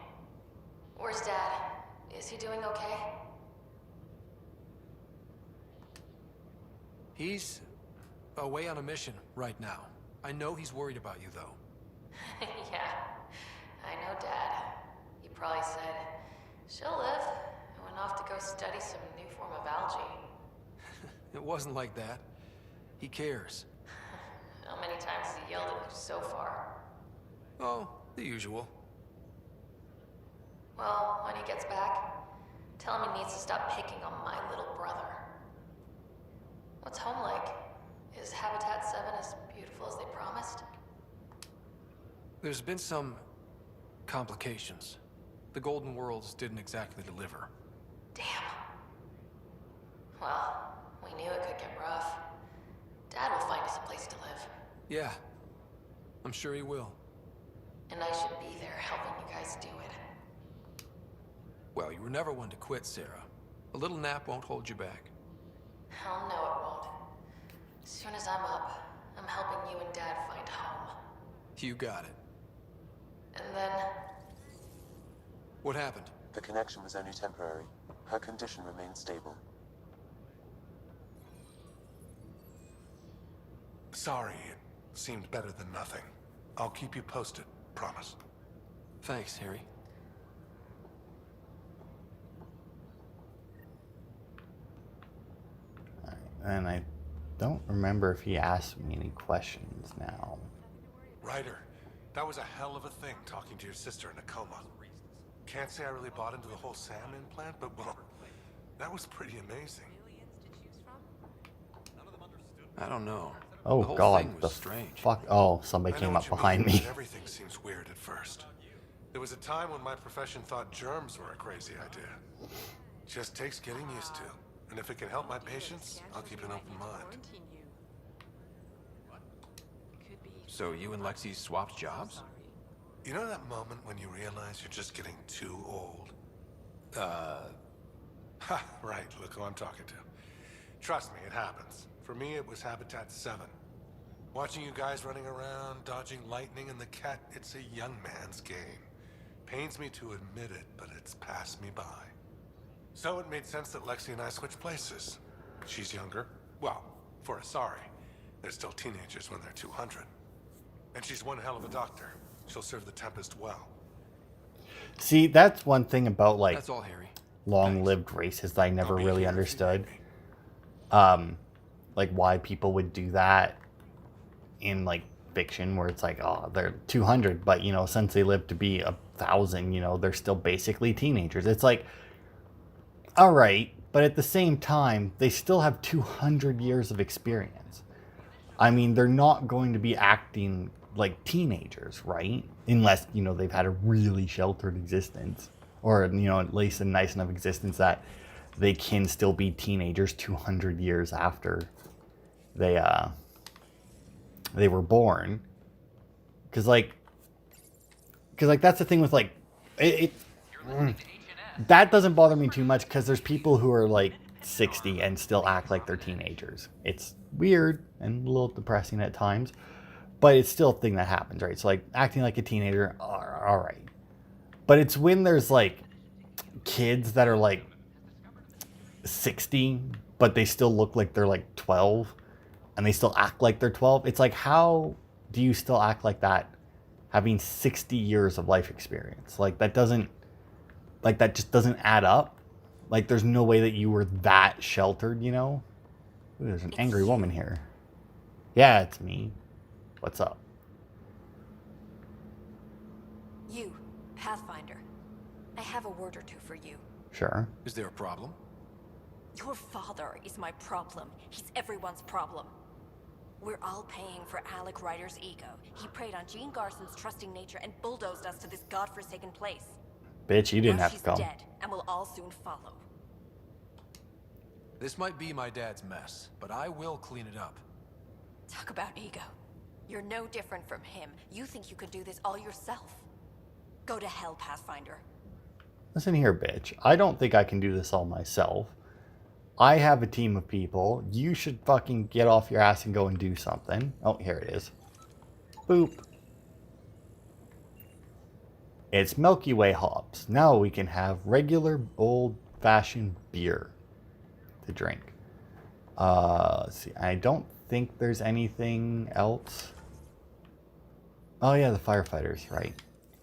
Where's Dad? Is he doing okay? He's away on a mission right now. I know he's worried about you, though. Yeah, I know Dad. He probably said, she'll live, and went off to go study some new form of algae. It wasn't like that. He cares. How many times has he yelled at you so far? Oh, the usual. Well, when he gets back, tell him he needs to stop picking on my little brother. What's home like? Is Habitat 7 as beautiful as they promised? There's been some complications. The Golden Worlds didn't exactly deliver. Damn. Well, we knew it could get rough. Dad will find us a place to live. Yeah, I'm sure he will. And I should be there helping you guys do it. Well, you were never one to quit, Sarah. A little nap won't hold you back. Hell no, it won't. As soon as I'm up, I'm helping you and Dad find home. You got it. And then... What happened? The connection was only temporary. Her condition remains stable. Sorry, it seemed better than nothing. I'll keep you posted, promise. Thanks, Harry. And I don't remember if he asked me any questions now. Ryder, that was a hell of a thing talking to your sister in a coma. Can't say I really bought into the whole SAM implant, but well, that was pretty amazing. I don't know. Oh the whole God, thing was the strange. fuck! Oh, somebody I know came what up you behind mean, me. but everything seems weird at first. There was a time when my profession thought germs were a crazy idea. Just takes getting used to. And if it can help my patients, I'll keep an open mind. So you and Lexi swapped jobs? You know that moment when you realize you're just getting too old? Ha, right, look who I'm talking to. Trust me, it happens. For me, it was Habitat 7. Watching you guys running around, dodging lightning and the cat, it's a young man's game. Pains me to admit it, but it's passed me by. So it made sense that Lexi and I switched places. She's younger. Well, for Asari. They're still teenagers when they're 200. And she's one hell of a doctor. She'll serve the Tempest well. See, that's one thing about like That's all, Harry. long-lived races that I never I'll be really here if you understood. need me. Like why people would do that in like fiction, where it's like, oh, they're 200, but you know, since they live to be 1,000, you know, they're still basically teenagers. It's like, all right, but at the same time, they still have 200 years of experience. I mean, they're not going to be acting like teenagers, right? Unless, you know, they've had a really sheltered existence, or, you know, at least a nice enough existence that they can still be teenagers 200 years after they were born. Because that's the thing with like that doesn't bother me too much, because there's people who are like 60 and still act like they're teenagers. It's weird and a little depressing at times, but it's still a thing that happens, right? So like acting like a teenager, all right. But it's when there's like kids that are like 60, but they still look like they're like 12, and they still act like they're 12. It's like, how do you still act like that having 60 years of life experience? Like that just doesn't add up. Like there's no way that you were that sheltered, you know? Ooh, there's an angry woman here. Yeah, it's me. What's up? You, Pathfinder. I have a word or two for you. Sure. Is there a problem? Your father is my problem. He's everyone's problem. We're all paying for Alec Ryder's ego. He preyed on Jean Garson's trusting nature and bulldozed us to this godforsaken place. Bitch, you didn't Now have to she's come. dead, and we'll all soon follow. This might be my dad's mess, but I will clean it up. Talk about ego. You're no different from him. You think you could do this all yourself. Go to hell, Pathfinder. Listen here, bitch. I don't think I can do this all myself. I have a team of people. You should fucking get off your ass and go and do something. Oh, here it is. Boop. It's Milky Way hops. Now we can have regular old-fashioned beer to drink. Let's see. I don't think there's anything else. Oh yeah, the firefighters, right.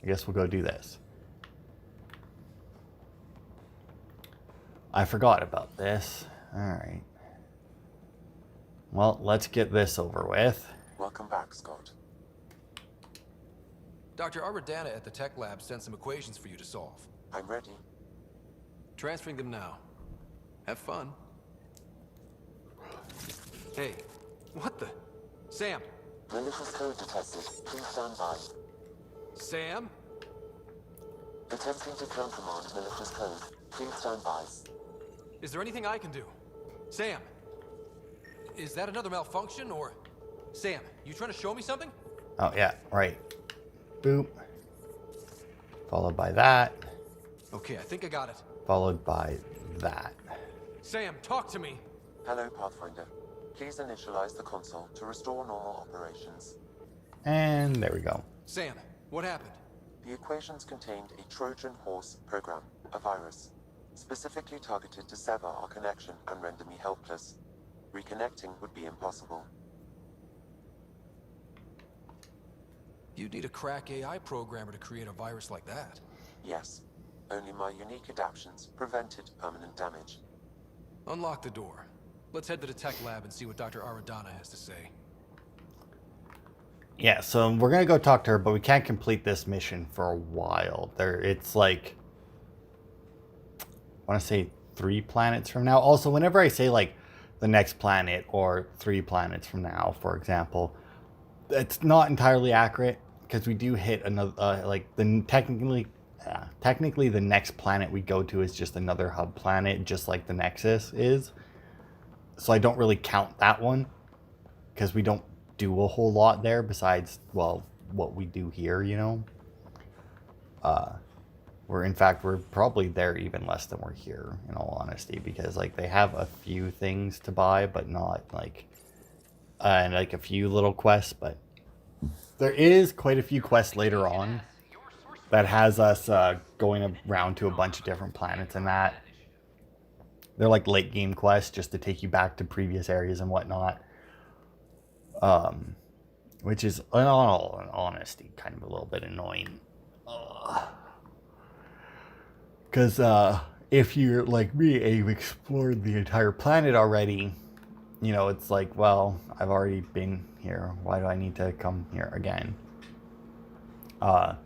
I guess we'll go do this. I forgot about this. Alright. Well, let's get this over with. Welcome back, Scott. Dr. Arbordana at the tech lab sent some equations for you to solve. I'm ready. Transferring them now. Have fun. Hey, what the? Sam! Malicious code detected. Please stand by. Sam? Attempting to countermand malicious code. Please stand by. Is there anything I can do? Sam! Is that another malfunction, or... Sam, you trying to show me something? Oh yeah, right. Boop. Followed by that. Okay, I think I got it. Followed by that. Sam, talk to me! Hello, Pathfinder. Please initialize the console to restore normal operations. And there we go. Sam, what happened? The equations contained a Trojan horse program, a virus, specifically targeted to sever our connection and render me helpless. Reconnecting would be impossible. You'd need a crack AI programmer to create a virus like that. Yes. Only my unique adaptions prevented permanent damage. Unlock the door. Let's head to the tech lab and see what Dr. Aradana has to say. Yeah, so we're gonna go talk to her, but we can't complete this mission for a while. It's like, I want to say 3 planets from now. Also, whenever I say like the next planet or 3 planets from now, for example, it's not entirely accurate because we do hit another technically the next planet we go to is just another hub planet, just like the Nexus is. So I don't really count that one because we don't do a whole lot there besides, well, what we do here, you know. We're probably there even less than we're here, in all honesty, because like they have a few things to buy, but not like and like a few little quests. But there is quite a few quests later on that has us going around to a bunch of different planets, and that they're like late game quests just to take you back to previous areas and whatnot. Which is, in all honesty, kind of a little bit annoying. Because if you're like me and you've explored the entire planet already, you know, it's like, well, I've already been here. Why do I need to come here again? I'm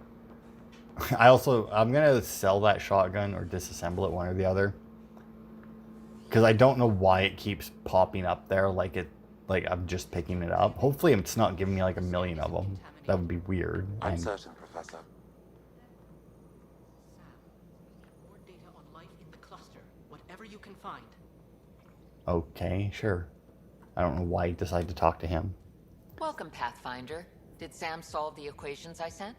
going to sell that shotgun or disassemble it, one or the other. Because I don't know why it keeps popping up there like I'm just picking it up. Hopefully it's not giving me like a million of them. That would be weird. I'm certain, Professor. More data on life in the cluster, whatever you can find. Okay, sure. I don't know why you decided to talk to him. Welcome, Pathfinder. Did Sam solve the equations I sent?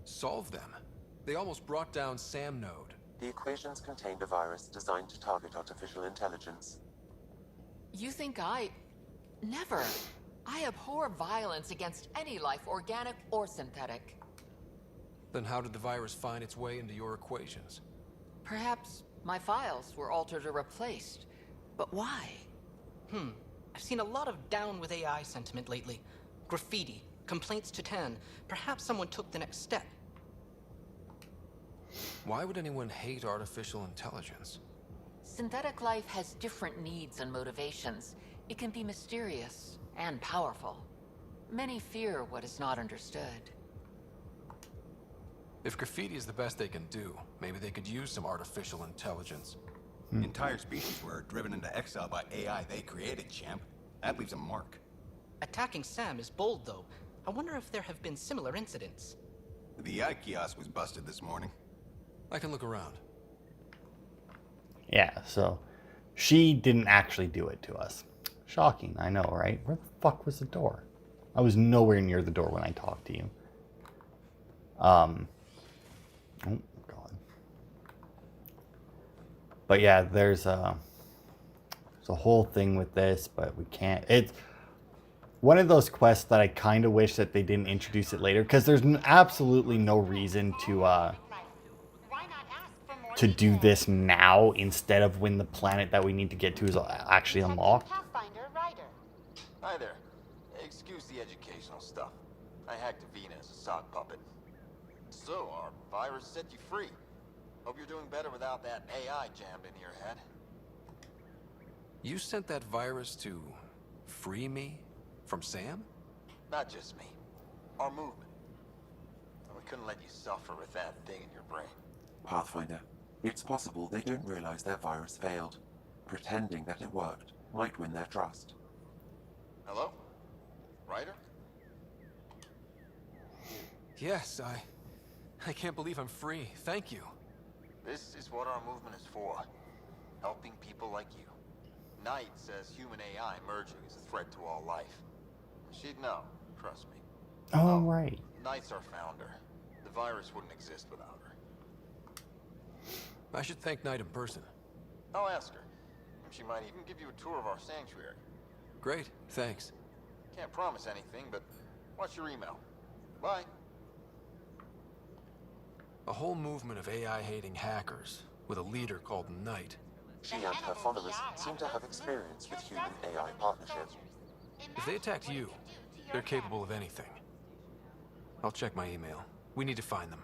Solve them? They almost brought down Sam Node. The equations contained a virus designed to target artificial intelligence. You think Never. I abhor violence against any life, organic or synthetic. Then how did the virus find its way into your equations? Perhaps my files were altered or replaced. But why? I've seen a lot of down with AI sentiment lately. Graffiti, complaints to 10. Perhaps someone took the next step. Why would anyone hate artificial intelligence? Synthetic life has different needs and motivations. It can be mysterious and powerful. Many fear what is not understood. If graffiti is the best they can do, maybe they could use some artificial intelligence. Entire species were driven into exile by AI they created, champ. That leaves a mark. Attacking Sam is bold, though. I wonder if there have been similar incidents. The eye kiosk was busted this morning. I can look around. Yeah, so she didn't actually do it to us. Shocking, I know, right? Where the fuck was the door? I was nowhere near the door when I talked to you. Oh, God. But yeah, there's a whole thing with this, but we can't. It's one of those quests that I kind of wish that they didn't introduce it later, because there's absolutely no reason to to do this now instead of when the planet that we need to get to is actually unlocked. Pathfinder Ryder. Hi there. Excuse the educational stuff. I hacked Avina as a sock puppet. So, our virus set you free. Hope you're doing better without that AI jammed into your head. You sent that virus to free me from Sam? Not just me. Our movement. We couldn't let you suffer with that thing in your brain. Pathfinder, it's possible they don't realize their virus failed. Pretending that it worked might win their trust. Hello? Ryder? Yes, I can't believe I'm free. Thank you. This is what our movement is for. Helping people like you. Knight says human AI merging is a threat to all life. She'd know, trust me. Oh, right. Knight's our founder. The virus wouldn't exist without her. I should thank Knight in person. I'll ask her. She might even give you a tour of our sanctuary. Great, thanks. Can't promise anything, but watch your email. Bye. A whole movement of AI-hating hackers with a leader called Knight. She and her followers seem to have experience with human-AI partnership. If they attacked you, they're capable of anything. I'll check my email. We need to find them.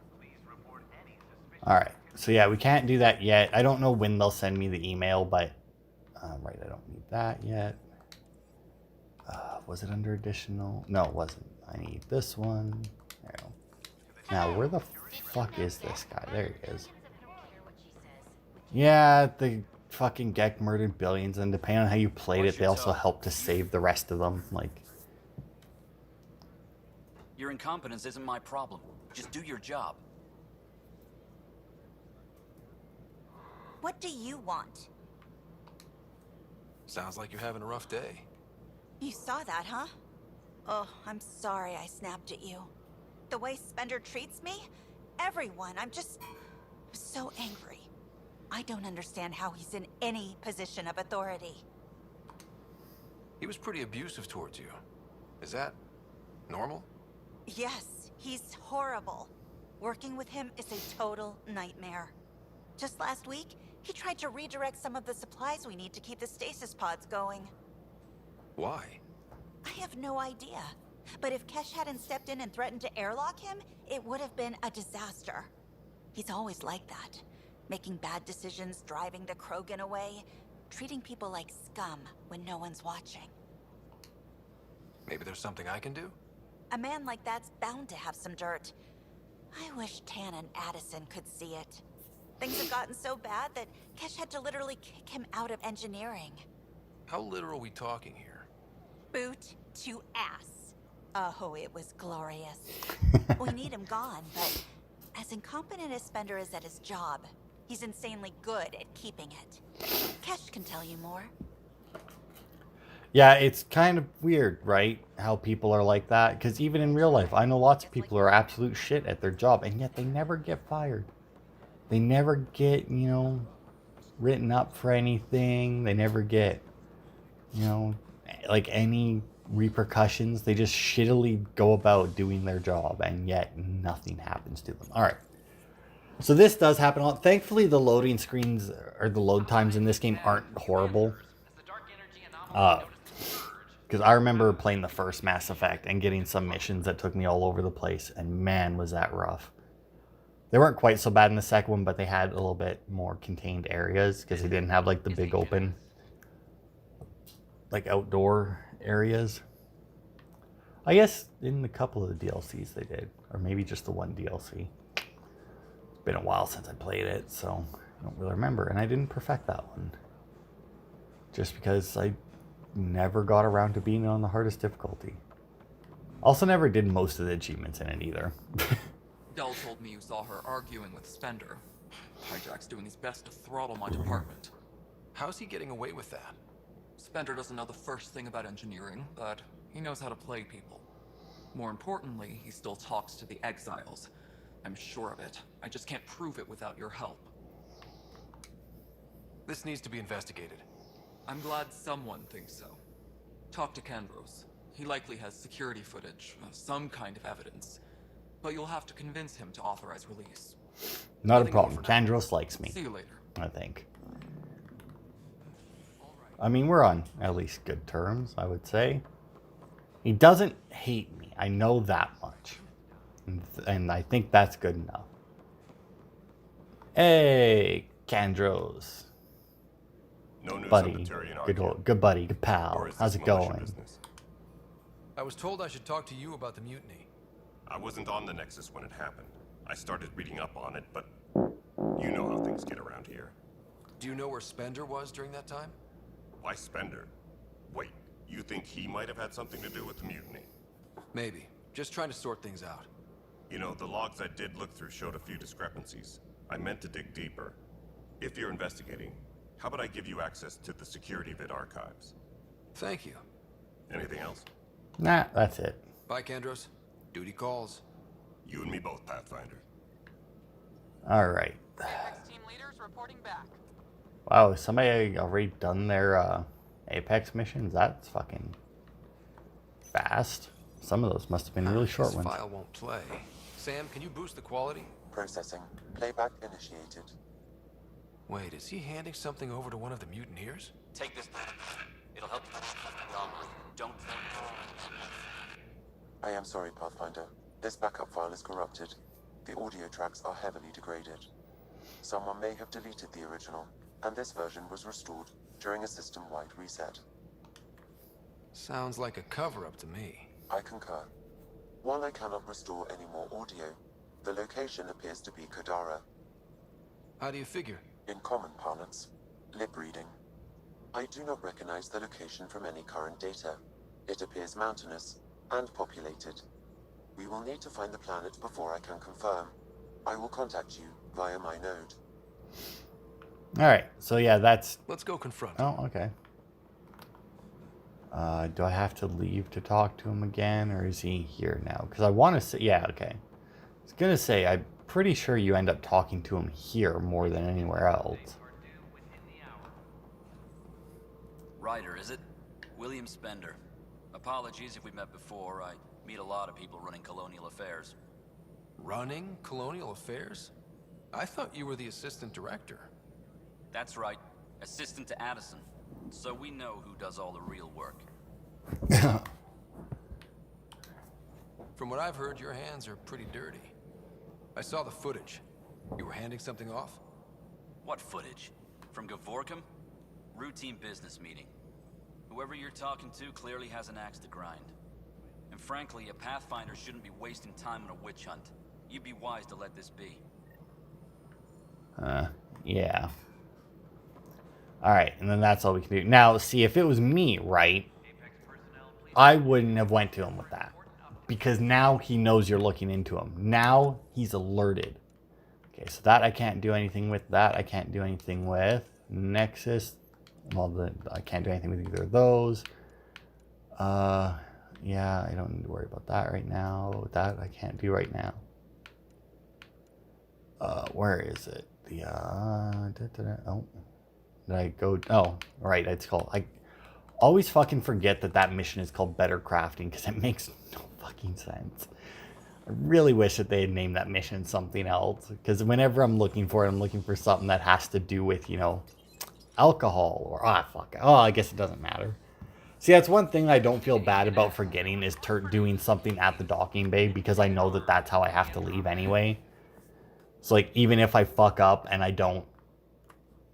Alright, so yeah, we can't do that yet. I don't know when they'll send me the email, but... right, I don't need that yet. Was it under additional? No, it wasn't. I need this one. There we go. Now, where the fuck is this guy? There he is. Yeah, the fucking Gek murdered billions, and depending on how you played it, they also helped to save the rest of them. Like, your incompetence isn't my problem. Just do your job. What do you want? Sounds like you're having a rough day. You saw that, huh? Oh, I'm sorry I snapped at you. The way Spender treats me? Everyone, I'm just so angry. I don't understand how he's in any position of authority. He was pretty abusive towards you. Is that normal? Yes, he's horrible. Working with him is a total nightmare. Just last week, he tried to redirect some of the supplies we need to keep the stasis pods going. Why? I have no idea. But if Kesh hadn't stepped in and threatened to airlock him, it would have been a disaster. He's always like that. Making bad decisions, driving the Krogan away, treating people like scum when no one's watching. Maybe there's something I can do? A man like that's bound to have some dirt. I wish Tan and Addison could see it. Things have gotten so bad that Kesh had to literally kick him out of engineering. How literal are we talking here? Boot to ass. Oh, it was glorious. We need him gone, but as incompetent as Spender is at his job, he's insanely good at keeping it. Kesh can tell you more. yeah, it's kind of weird, right? How people are like that. Because even in real life, I know lots of people who are absolute shit at their job, and yet they never get fired. They never get, you know, written up for anything. They never get, you know, like any repercussions. They just shittily go about doing their job, and yet nothing happens to them. All right. So this does happen a lot. Thankfully, the loading screens or the load times in this game aren't horrible. Because I remember playing the first Mass Effect and getting some missions that took me all over the place, and man, was that rough. They weren't quite so bad in the second one, but they had a little bit more contained areas because they didn't have like the big open, like outdoor areas. I guess in a couple of the DLCs they did, or maybe just the one DLC. It's been a while since I played it, so I don't really remember, and I didn't perfect that one. Just because I never got around to being on the hardest difficulty. Also never did most of the achievements in it either. Dell told me you saw her arguing with Spender. Hijack's doing his best to throttle my department. How's he getting away with that? Spender doesn't know the first thing about engineering, but he knows how to play people. More importantly, he still talks to the exiles. I'm sure of it. I just can't prove it without your help. This needs to be investigated. I'm glad someone thinks so. Talk to Kandros. He likely has security footage, some kind of evidence. But you'll have to convince him to authorize release. Not a Nothing problem. more for Kandros likes me. See you later. I think. I mean, we're on at least good terms, I would say. He doesn't hate me. I know that much. And I think that's good enough. Hey, Kandros. No news buddy. on Batarian Good buddy. Good pal. Or is this How's it militia going? business? I was told I should talk to you about the mutiny. I wasn't on the Nexus when it happened. I started reading up on it, but you know how things get around here. Do you know where Spender was during that time? Why Spender? Wait, you think he might have had something to do with the mutiny? Maybe. Just trying to sort things out. You know, the logs I did look through showed a few discrepancies. I meant to dig deeper. If you're investigating, how about I give you access to the security vid archives? Thank you. Anything else? Nah, that's it. Bye, Kandros. Duty calls. You and me both, Pathfinder. Alright. Team leaders reporting back. Wow, has somebody already done their Apex missions? That's fucking fast. Some of those must have been really short ones. This file won't play. Sam, can you boost the quality? Processing. Playback initiated. Wait, is he handing something over to one of the mutineers? Take this. It'll help you. Don't. I am sorry, Pathfinder. This backup file is corrupted. The audio tracks are heavily degraded. Someone may have deleted the original, and this version was restored during a system-wide reset. Sounds like a cover-up to me. I concur. While I cannot restore any more audio, the location appears to be Kodara. How do you figure? In common parlance, lip reading. I do not recognize the location from any current data. It appears mountainous and populated. We will need to find the planet before I can confirm. I will contact you via my node. Alright, so yeah, that's... Let's go confront. Oh, okay. Do I have to leave to talk to him again, or is he here now? Because I want to say... Yeah, okay. I was going to say, I'm pretty sure you end up talking to him here more than anywhere else. Ryder, is it? William Spender. Apologies if we met before. I meet a lot of people running colonial affairs. Running colonial affairs? I thought you were the assistant director. That's right. Assistant to Addison. So we know who does all the real work. From what I've heard, your hands are pretty dirty. I saw the footage. You were handing something off? What footage? From Gavorkum? Routine business meeting. Whoever you're talking to clearly has an axe to grind. And frankly, a Pathfinder shouldn't be wasting time on a witch hunt. You'd be wise to let this be. Yeah. Alright, and then that's all we can do. Now, see, if it was me, right, I wouldn't have went to him with that. Because now he knows you're looking into him. Now he's alerted. Okay, so that I can't do anything with. That I can't do anything with. Nexus. Well, I can't do anything with either of those. Yeah, I don't need to worry about that right now. That I can't do right now. Where is it? The, oh. Did I go? Oh, right, it's called... I always fucking forget that mission is called Better Crafting, because it makes no fucking sense. I really wish that they had named that mission something else, because whenever I'm looking for it, I'm looking for something that has to do with, you know, alcohol, or, I guess it doesn't matter. See, that's one thing I don't feel bad about forgetting, is doing something at the docking bay, because I know that that's how I have to leave anyway. So, like, even if I fuck up and I don't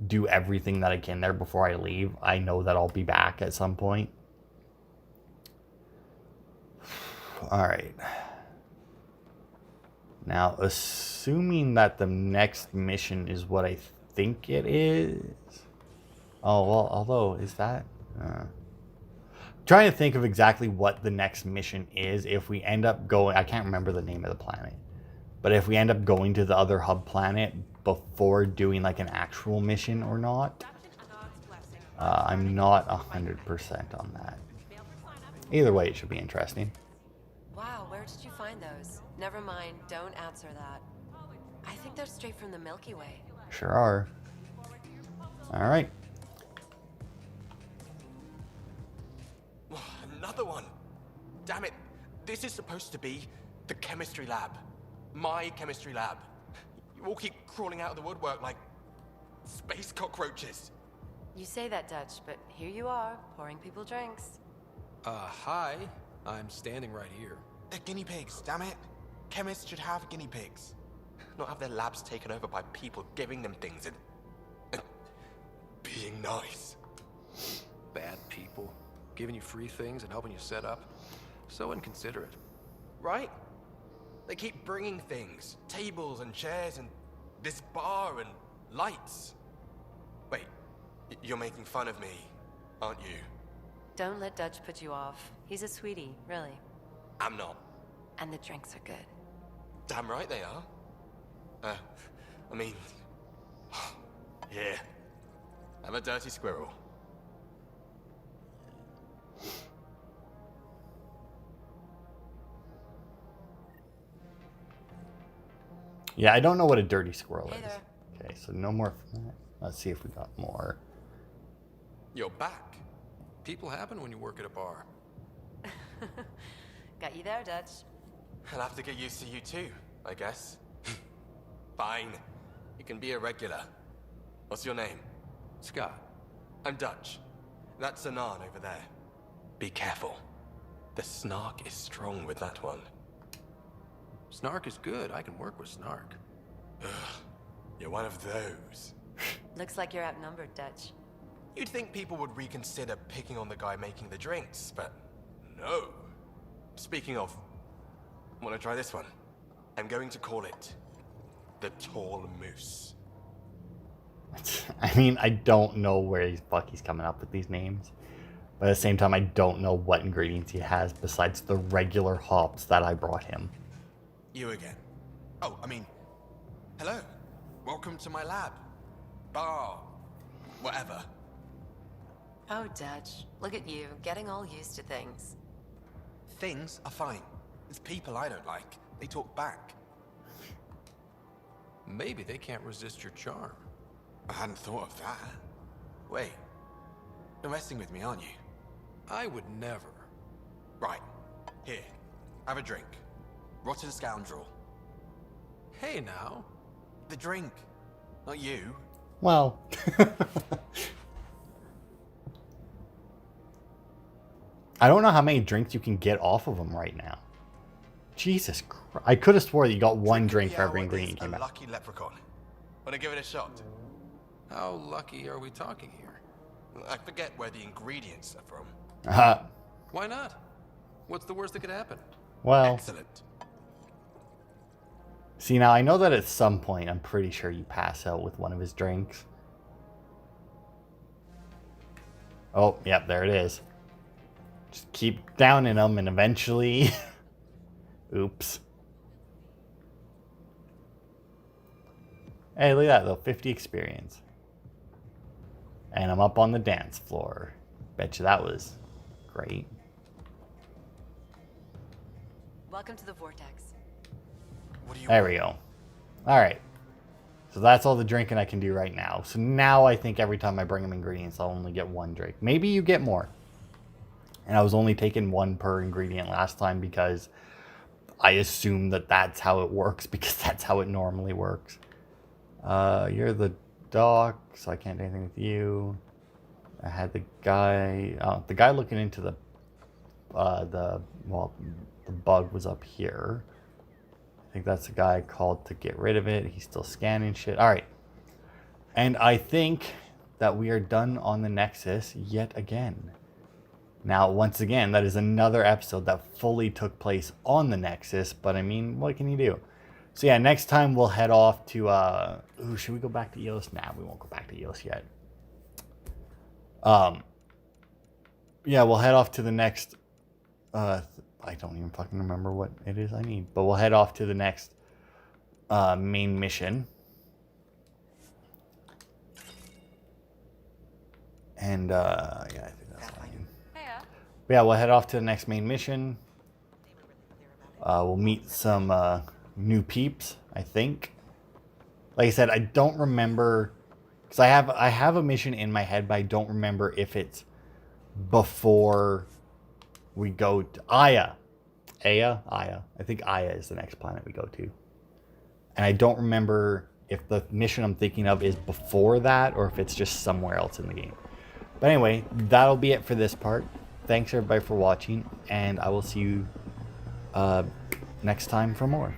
do everything that I can there before I leave, I know that I'll be back at some point. Alright. Now, assuming that the next mission is what I think it is... Oh, well, although, is that... trying to think of exactly what the next mission is if we end up going... I can't remember the name of the planet. But if we end up going to the other hub planet before doing like an actual mission or not, I'm not 100% on that. Either way, it should be interesting. Wow, where did you find those? Never mind, don't answer that. I think they're straight from the Milky Way. Sure are. Alright. Another one! Damn it, this is supposed to be the chemistry lab. My chemistry lab. You all keep crawling out of the woodwork like space cockroaches. You say that, Dutch, but here you are, pouring people drinks. Hi. I'm standing right here. They're guinea pigs, damn it. Chemists should have guinea pigs. Not have their labs taken over by people giving them things and being nice. Bad people. Giving you free things and helping you set up. So inconsiderate. Right? They keep bringing things. Tables and chairs and this bar and lights. Wait, you're making fun of me, aren't you? Don't let Dutch put you off. He's a sweetie, really. I'm not. And the drinks are good. Damn right they are. I mean... yeah. I'm a dirty squirrel. Yeah, I don't know what a dirty squirrel Hey is. there. Okay, so no more from that. Let's see if we got more. You're back. People happen when you work at a bar. Got you there, Dutch. I'll have to get used to you too, I guess. Fine. You can be a regular. What's your name? Scott. I'm Dutch. That's Anan over there. Be careful. The snark is strong with that one. Snark is good. I can work with Snark. Ugh, you're one of those. Looks like you're outnumbered, Dutch. You'd think people would reconsider picking on the guy making the drinks, but no. Speaking of, wanna try this one? I'm going to call it the Tall Moose. I mean, I don't know where he's coming up with these names. But at the same time, I don't know what ingredients he has besides the regular hops that I brought him. You again. Oh, I mean, hello. Welcome to my lab. Bar. Whatever. Oh, Dutch. Look at you, getting all used to things. Things are fine. It's people I don't like. They talk back. Maybe they can't resist your charm. I hadn't thought of that. Wait. You're messing with me, aren't you? I would never. Right. Here. Have a drink. Rotten scoundrel. Hey now. The drink. Not you. Well. I don't know how many drinks you can get off of them right now. Jesus Christ. I could have swore that you got one drink for every ingredient came a out. lucky leprechaun. Wanna give it a shot? How lucky are we talking here? I forget where the ingredients are from. Why not? What's the worst that could happen? Well. Excellent. See, now I know that at some point, I'm pretty sure you pass out with one of his drinks. Oh, yep, there it is. Just keep downing them and eventually... Oops. Hey, look at that though, 50 experience. And I'm up on the dance floor. Bet you that was great. Welcome to the Vortex. What do you There we go. Alright. So that's all the drinking I can do right now. So now I think every time I bring him ingredients, I'll only get one drink. Maybe you get more. And I was only taking one per ingredient last time because I assume that that's how it works, because that's how it normally works. You're the doc, so I can't do anything with you. I had the guy looking into the bug was up here. I think that's the guy I called to get rid of it. He's still scanning shit. All right. And I think that we are done on the Nexus yet again. Now, once again, that is another episode that fully took place on the Nexus, but I mean, what can you do? So yeah, next time we'll head off to, should we go back to Eos? Nah, we won't go back to Eos yet. Yeah, we'll head off to the next, I don't even fucking remember what it is I need, but we'll head off to the next, main mission. And, yeah, I think that's fine. Yeah, we'll head off to the next main mission. We'll meet some, new peeps, I think. Like I said, I don't remember, because I have a mission in my head, but I don't remember if it's before we go to Aya. I think Aya is the next planet we go to. And I don't remember if the mission I'm thinking of is before that or if it's just somewhere else in the game. But anyway, that'll be it for this part. Thanks everybody for watching, and I will see you next time for more.